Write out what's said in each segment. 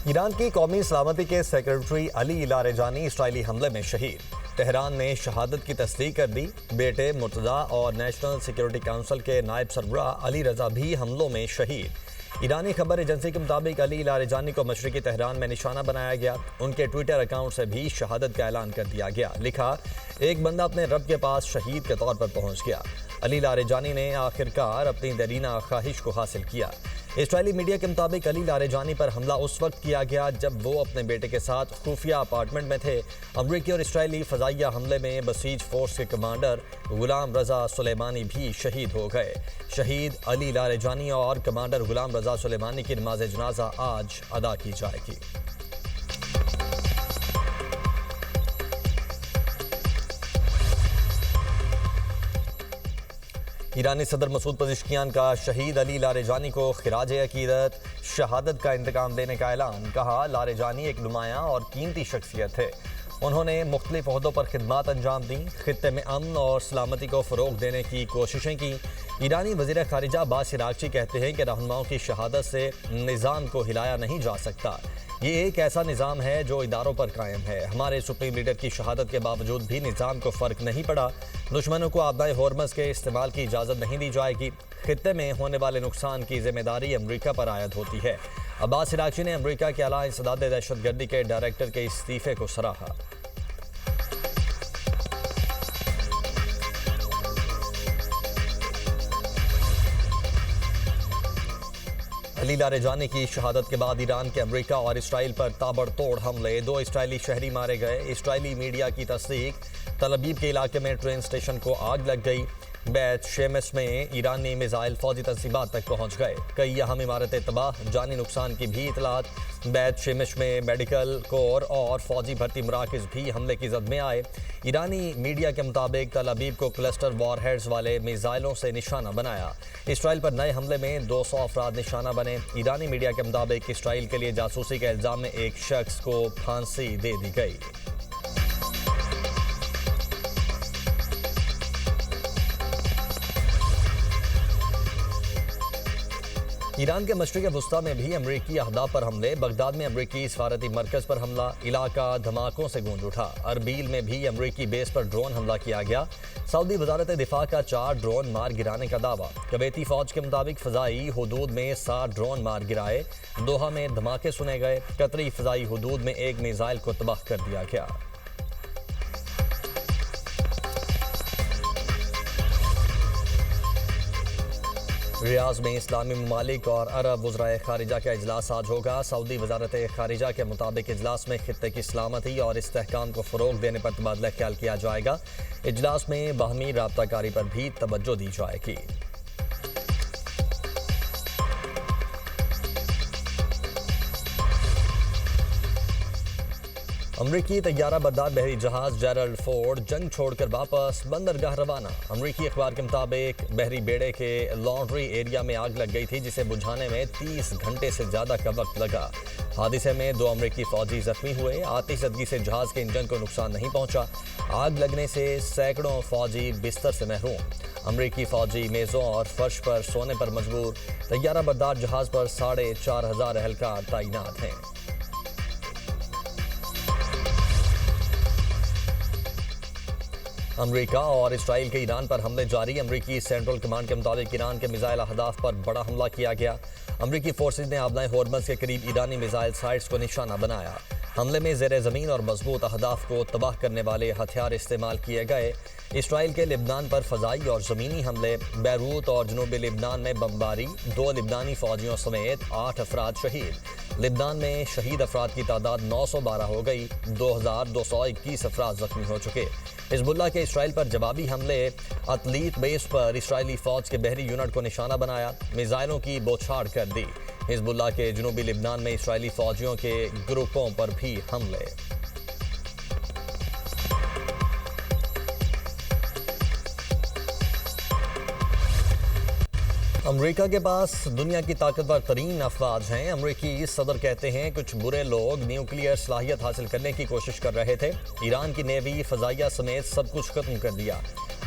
Iran की कौमी सलामती के सेक्रेटरी अली लारेजानी इसराइली हमले में शहीद। तेहरान ने शहादत की तस्दीक कर दी। बेटे मुर्तज़ा और नेशनल सिक्योरिटी काउंसिल के नायब सरबराह अली रजा भी हमलों में शहीद। ईरानी खबर एजेंसी के मुताबिक अली लारेजानी को मशरिकी तेहरान में निशाना बनाया गया। उनके ट्विटर अकाउंट से भी शहादत का ऐलान कर दिया गया। लिखा, एक बंदा अपने रब के पास शहीद के तौर पर पहुंच गया। अली लारेजानी ने आखिरकार अपनी दरीना ख्वाहिश को हासिल किया। इसराइली मीडिया के मुताबिक अली लारेजानी पर हमला उस वक्त किया गया जब वो अपने बेटे के साथ खुफिया अपार्टमेंट में थे। अमरीकी और इसराइली फजाइया हमले में बसीज फोर्स के कमांडर गुलाम रजा सुलेमानी भी शहीद हो गए। शहीद अली लारेजानी और कमांडर गुलाम रजा सुलेमानी की नमाज जनाजा आज अदा की जाएगी। ईरानी सदर मसूद पज़ेश्कियान का शहीद अली लारेजानी को खिराज अकीदत शहादत का इंतकाम देने का ऐलान। कहा, लारेजानी एक नुमायां और कीमती शख्सियत है। उन्होंने मुख्तलिफ ओहदों पर खिदमात अंजाम दी, खित्ते में अमन और सलामती को फ़रोग देने की कोशिशें की। ईरानी वज़ीर ख़ारिजा अब्बास अराग़ची कहते हैं कि रहनुमाओं की शहादत से निज़ाम को हिलाया नहीं जा सकता। ये एक ऐसा निज़ाम है जो इदारों पर कायम है। हमारे सुप्रीम लीडर की शहादत के बावजूद भी निज़ाम को फ़र्क नहीं पड़ा। दुश्मनों को आबदाए हॉर्मस के इस्तेमाल की इजाज़त नहीं दी जाएगी। खित्ते में होने वाले नुकसान की जिम्मेदारी अमरीका पर आयद होती है। अब्बास अराग़ची ने अमरीका के आला इंसदाद दहशतगर्दी के डायरेक्टर के इस्तीफ़े को सराहा। अली लारेजानी की शहादत के बाद ईरान के अमरीका और इसराइल पर ताबड़तोड़ हमले। 2 इसराइली शहरी मारे गए। इसराइली मीडिया की तस्दीक, तल अबीब के इलाके में ट्रेन स्टेशन को आग लग गई। बैत शेमस में ईरानी मिसाइल फौजी तंसीबात तक पहुंच गए। कई अहम इमारतें तबाह, जानी नुकसान की भी इतलात। बैत शेमस में मेडिकल कोर और फौजी भर्ती मराकज़ भी हमले की जद में आए। ईरानी मीडिया के मुताबिक तल अबीब को क्लस्टर वॉरहेड्स वाले मिसाइलों से निशाना बनाया। इसराइल पर नए हमले में 200 अफराद निशाना बने। ईरानी मीडिया के मुताबिक इसराइल के लिए जासूसी के इल्ज़ाम में एक शख्स को फांसी दे दी गई। ईरान के मशरिक़ वुस्ता में भी अमरीकी अहदाफ पर हमले। बगदाद में अमरीकी सफारती मरकज़ पर हमला, इलाका धमाकों से गूंज उठा। अरबील में भी अमरीकी बेस पर ड्रोन हमला किया गया। सऊदी वजारत दिफा का 4 ड्रोन मार गिराने का दावा। कुवैती फौज के मुताबिक फ़ज़ाई हुदूद में 7 ड्रोन मार गिराए। दोहा में धमाके सुने गए। कतरी फ़ज़ाई हुदूद में एक मिसाइल को तबाह कर दिया गया। रियाज में इस्लामी ममालिक और अरब वज़राए ख़ारिजा का इजलास आज होगा। सऊदी वजारत ख़ारिजा के मुताबिक इजलास में खित्ते की सलामती और इस्तेहकाम को फ़रोग देने पर तबादला ख्याल किया जाएगा। इजलास में बाहमी राब्ताकारी पर भी तवज्जो दी जाएगी। अमरीकी तैयारा बरदार बहरी जहाज जेरल्ड फोर्ड जंग छोड़कर वापस बंदरगाह रवाना। अमरीकी अखबार के मुताबिक बहरी बेड़े के लॉन्ड्री एरिया में आग लग गई थी, जिसे बुझाने में 30 घंटे से ज़्यादा का वक्त लगा। हादसे में 2 अमरीकी फौजी जख्मी हुए। आतिशज़दगी से जहाज के इंजन को नुकसान नहीं पहुंचा। आग लगने से सैकड़ों फौजी बिस्तर से महरूम। अमरीकी फौजी मेज़ों और फर्श पर सोने पर मजबूर। तैयारा बरदार जहाज पर 4,500 एहलकार तैनात हैं। अमरीका और इसराइल के ईरान पर हमले जारी। अमरीकी सेंट्रल कमांड के मुताबिक ईरान के मिसाइल अहदाफ पर बड़ा हमला किया गया। अमरीकी फोर्सेज ने आबनाए हॉर्मस के करीब ईरानी मिसाइल साइट्स को निशाना बनाया। हमले में ज़ेर ज़मीन और मजबूत अहदाफ को तबाह करने वाले हथियार इस्तेमाल किए गए। इसराइल के लिबनान पर फ़ज़ाई और ज़मीनी हमले। बैरूत और जनूबी लिबनान में बमबारी। 2 लिबनानी फ़ौजियों समेत 8 अफराद शहीद। लिबनान में शहीद अफराद की तादाद 912 हो गई। 2,221 अफराद जख्मी हो चुके। हिज़्बुल्लाह के इसराइल पर जवाबी हमले। अतलीत बेस पर इसराइली फ़ौज के बहरी यूनिट को निशाना बनाया। मिसाइलों की बौछार कर दी। हिज़्बुल्लाह के जनूबी लिबनान में इसराइली फ़ौजियों के ग्रुपों पर भी हमले। अमरीका के पास दुनिया की ताकतवर तरीन अफवाज हैं। अमरीकी सदर कहते हैं कुछ बुरे लोग न्यूक्लियर सलाहियत हासिल करने की कोशिश कर रहे थे। ईरान की नेवी फ़ज़ाइया समेत सब कुछ खत्म कर दिया।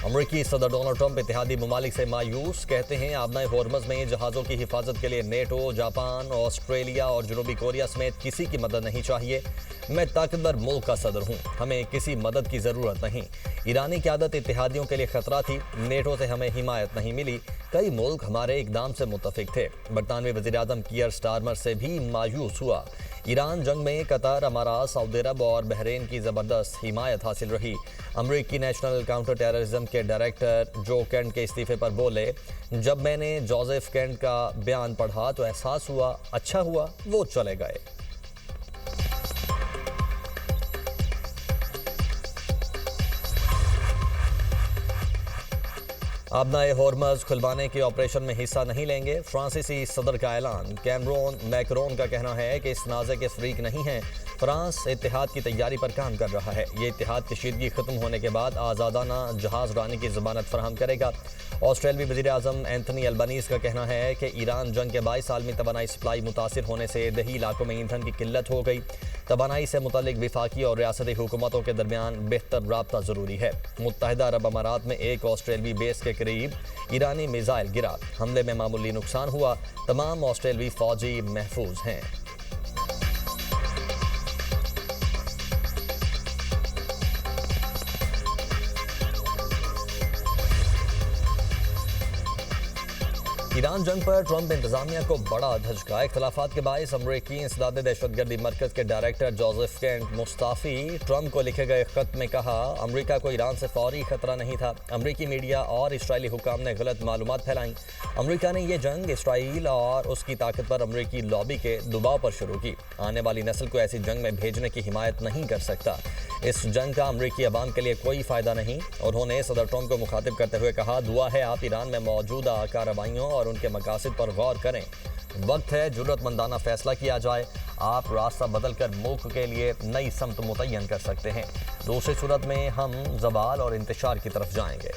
अमेरिकी सदर डोनाल्ड ट्रंप इत्तेहादी ममालिक से मायूस, कहते हैं आबनाए होर्मज में जहाज़ों की हिफाजत के लिए नेटो, जापान, ऑस्ट्रेलिया और जनूबी कोरिया समेत किसी की मदद नहीं चाहिए। मैं ताकतवर मुल्क का सदर हूँ, हमें किसी मदद की ज़रूरत नहीं। ईरानी क़यादत इत्तेहादियों के लिए खतरा थी, नेटो से हमें हिमायत नहीं मिली। कई मुल्क हमारे इकदाम से मुतफिक थे। बरतानवी वज़ीर-ए-आज़म कीयर स्टारमर से भी मायूस हुआ। ईरान जंग में कतर, अमारात, सऊदी अरब और बहरीन की ज़बरदस्त हिमायत हासिल रही। अमरीकी नेशनल काउंटर टेररिज्म के डायरेक्टर जो केंट के इस्तीफे पर बोले, जब मैंने जोसेफ केंट का बयान पढ़ा तो एहसास हुआ अच्छा हुआ वो चले गए। आबनाए होर्मज खुलवाने के ऑपरेशन में हिस्सा नहीं लेंगे, फ्रांसीसी सदर का ऐलान। कैमरून मैक्रोन का कहना है कि इस तनाज़े के फरीक नहीं हैं। फ्रांस इत्तेहाद की तैयारी पर काम कर रहा है। ये इत्तेहाद कशीदगी खत्म होने के बाद आज़ादाना जहाज़ उड़ाने की ज़मानत फराहम करेगा। ऑस्ट्रेलवी वज़ीर-ए-आज़म एंथनी अल्बनीज़ का कहना है कि ईरान जंग के बाइस आलमी तवानाई सप्लाई मुतासिर होने से दही इलाकों में ईंधन की किल्लत हो गई। तवानाई से मुतल्लिक विफाकी और रियासती हुकूमतों के दरमियान बेहतर राब्ता ज़रूरी है। मुत्तहिदा अरब अमारात में एक ऑस्ट्रेलवी बेस के करीब ईरानी मिसाइल गिरा, हमले में मामूली नुकसान हुआ। तमाम ऑस्ट्रेलवी फौजी महफूज हैं। ईरान जंग पर ट्रंप इंतजामिया को बड़ा धचका। इख्तलाफात के बायस अमरीकी इंसदाद दहशतगर्दी मरकज के director Joseph Kent Mustafi Trump को लिखे गए खत में कहा, अमरीका को ईरान से फौरी खतरा नहीं था। अमरीकी मीडिया और इसराइली हुकाम ने गलत मालूमात फैलाई। अमरीका ने यह जंग इसराइल और उसकी ताकत पर अमरीकी लॉबी के दबाव पर शुरू की। आने वाली नस्ल को ऐसी जंग में भेजने की हिमायत नहीं कर सकता। इस जंग का अमरीकी अवाम के लिए कोई फ़ायदा नहीं। उन्होंने सदर ट्रंप को मुखातिब करते हुए कहा, दुआ है आप ईरान में मौजूदा कार्रवाइयों और उनके मकासद पर गौर करें। वक्त है जुर्रतमंदाना फैसला किया जाए। आप रास्ता बदल कर मुल्क के लिए नई समत मुतय्यन कर सकते हैं। दूसरी सूरत में हम ज़वाल और इंतशार की तरफ जाएंगे।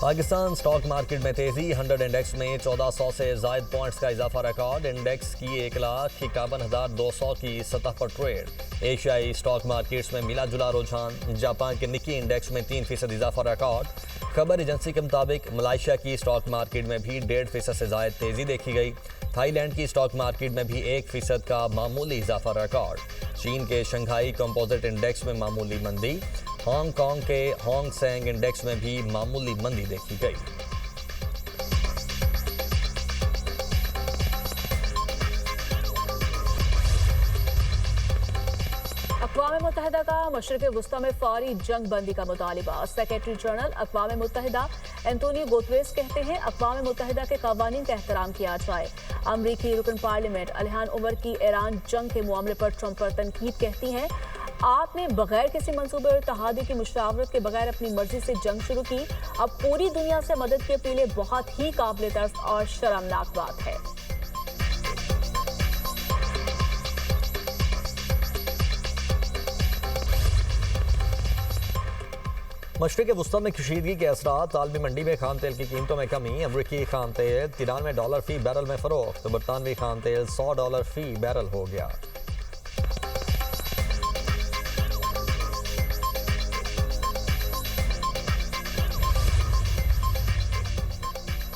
पाकिस्तान स्टॉक मार्केट में तेजी, 100 इंडेक्स में 1400 से ज़ायद पॉइंट्स का इजाफा रिकॉर्ड। इंडेक्स की 1,51,200 की सतह पर ट्रेड। एशियाई स्टॉक मार्केट्स में मिला जुला रुझान। जापान के निकी इंडेक्स में 3% इजाफा रिकॉर्ड। खबर एजेंसी के मुताबिक मलाइशिया की स्टॉक मार्केट में भी 1.5% से ज़ायद तेजी देखी गई। थाईलैंड की स्टॉक मार्केट में भी 1% का मामूली इजाफा रिकॉर्ड। चीन के शंघाई कंपोजिट इंडेक्स में मामूली मंदी। हांगकांग के हांग सेंग इंडेक्स में भी मामूली मंदी देखी गई। अक़वाम मुत्तहिदा का मशरिक़ वुस्ता में फौरी जंग बंदी का मुतालिबा। सेक्रेटरी जनरल अक़वाम मुत्तहिदा एंटोनियो गुतेरेस कहते हैं अक़वाम मुत्तहिदा के क़वानीन का एहतराम किया जाए। अमरीकी रुकन पार्लियामेंट इल्हान उमर की ईरान जंग के मामले पर ट्रंप पर तनकीद, कहती हैं आपने बगैर किसी मंसूबे और इत्तेहादी की मुशावरत के बगैर अपनी मर्जी से जंग शुरू की। अब पूरी दुनिया से मदद की अपीलें बहुत ही काबिल तर्स और शर्मनाक बात है। मशरिक़ वुस्ता में कशीदगी के असरात। आलमी मंडी में खाम तेल की कीमतों में कमी। अमरीकी खाम तेल $93 फी बैरल में फ़रोख्त। बरतानवी खाम तेल $100 फी बैरल हो गया।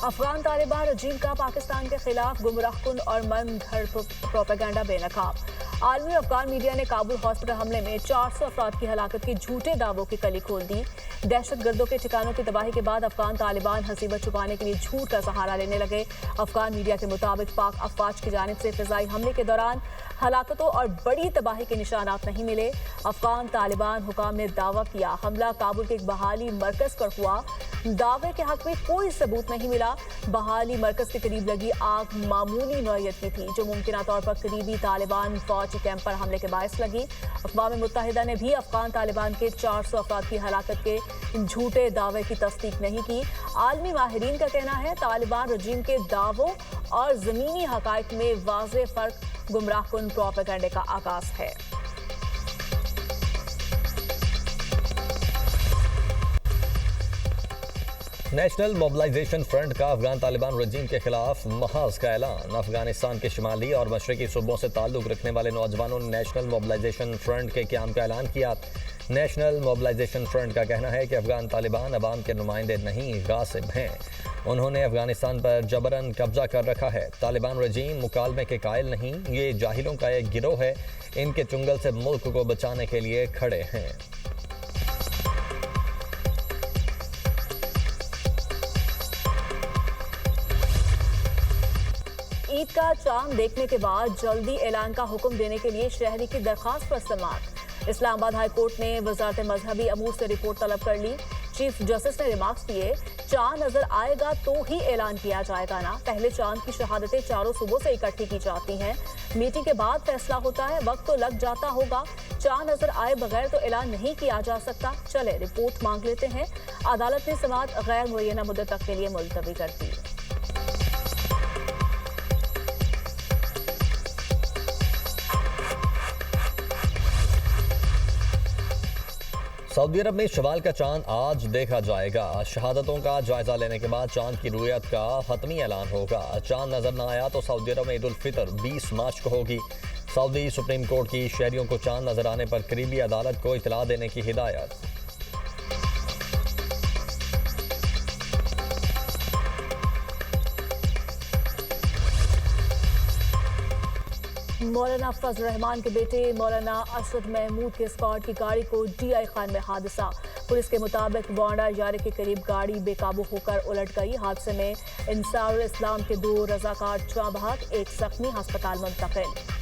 अफगान तालिबान रजीम का पाकिस्तान के खिलाफ गुमराहकुन और मन घड़ प्रोपेगेंडा बेनकाब। आलमी अफगान मीडिया ने काबुल हॉस्पिटल हमले में 400 अफराद की हलाकत के झूठे दावों की कली खोल दी। दहशत गर्दों के ठिकानों की तबाही के बाद अफगान तालिबान हसीबत छुपाने के लिए झूठ का सहारा लेने लगे। अफगान मीडिया के मुताबिक पाक अफवाज की जानिब से फिजाई हमले के दौरान हलाकतों और बड़ी तबाही के निशानात नहीं मिले। अफगान तालिबान हुकाम ने दावा किया हमला काबुल के एक बहाली मरकज पर हुआ। दावे के हक में कोई सबूत नहीं मिला। बहाली मरकज के करीब लगी आग मामूली नौयत की थी, जो मुमकिन तौर पर करीबी तालिबान फौजी कैंप पर हमले के बायस लगी। अक़वाम मुत्तहिदा ने भी अफगान तालिबान के 400 अफराद की हलाकत के झूठे दावे की तस्दीक नहीं की। आलमी माहिरीन का कहना है तालिबान रजीम के दावों और ज़मीनी हक़ाइक़ में वाज़ेह फ़र्क गुमराहकुन प्रोपेगेंडे का आगाज़ है। नेशनल मोबिलाइजेशन फ्रंट का अफगान तालिबान रजीम के खिलाफ महाज का ऐलान। अफगानिस्तान के शिमाली और मशरकी सूबों से ताल्लुक रखने वाले नौजवानों ने नेशनल मोबिलाइजेशन फ्रंट के क़याम का ऐलान किया। नेशनल मोबिलाइजेशन फ्रंट का कहना है कि अफगान तालिबान अवाम के नुमाइंदे नहीं, गासिब हैं। उन्होंने अफगानिस्तान पर जबरन कब्जा कर रखा है। तालिबान रजीम मुकालमे के कायल नहीं, ये जाहिलों का एक गिरोह है। इनके चुंगल से मुल्क को बचाने के लिए खड़े हैं। ईद का चांद देखने के बाद जल्दी ऐलान का हुक्म देने के लिए शहरी की दरखास्त पर समाअत। इस्लामाबाद हाई कोर्ट ने वजारत मजहबी अमूर से रिपोर्ट तलब कर ली। चीफ जस्टिस ने रिमार्क्स दिए, चांद नजर आएगा तो ही ऐलान किया जाएगा ना। पहले चांद की शहादतें चारों सूबों से इकट्ठी की जाती हैं। मीटिंग के बाद फैसला होता है, वक्त तो लग जाता होगा। चांद नजर आए बगैर तो ऐलान नहीं किया जा सकता। चले रिपोर्ट मांग लेते हैं। अदालत ने समाअत गैर मुअय्यना मुद्दत तक के लिए मुलतवी कर दी। सऊदी अरब में शवाल का चांद आज देखा जाएगा। शहादतों का जायजा लेने के बाद चांद की रुयत का हतमी ऐलान होगा। चांद नजर न आया तो सऊदी अरब में ईद उल फितर 20 मार्च को होगी। सऊदी सुप्रीम कोर्ट की शहरियों को चांद नजर आने पर करीबी अदालत को इतला देने की हिदायत। मौलाना फजल रहमान के बेटे मौलाना असद महमूद के स्क्वाड की गाड़ी को DI खान में हादसा। पुलिस के मुताबिक वांडा यारे के करीब गाड़ी बेकाबू होकर उलट गई। हादसे में इंसारुल इस्लाम के 2 रजाकार जवां बहक, एक जख्मी अस्पताल मुंतकिल।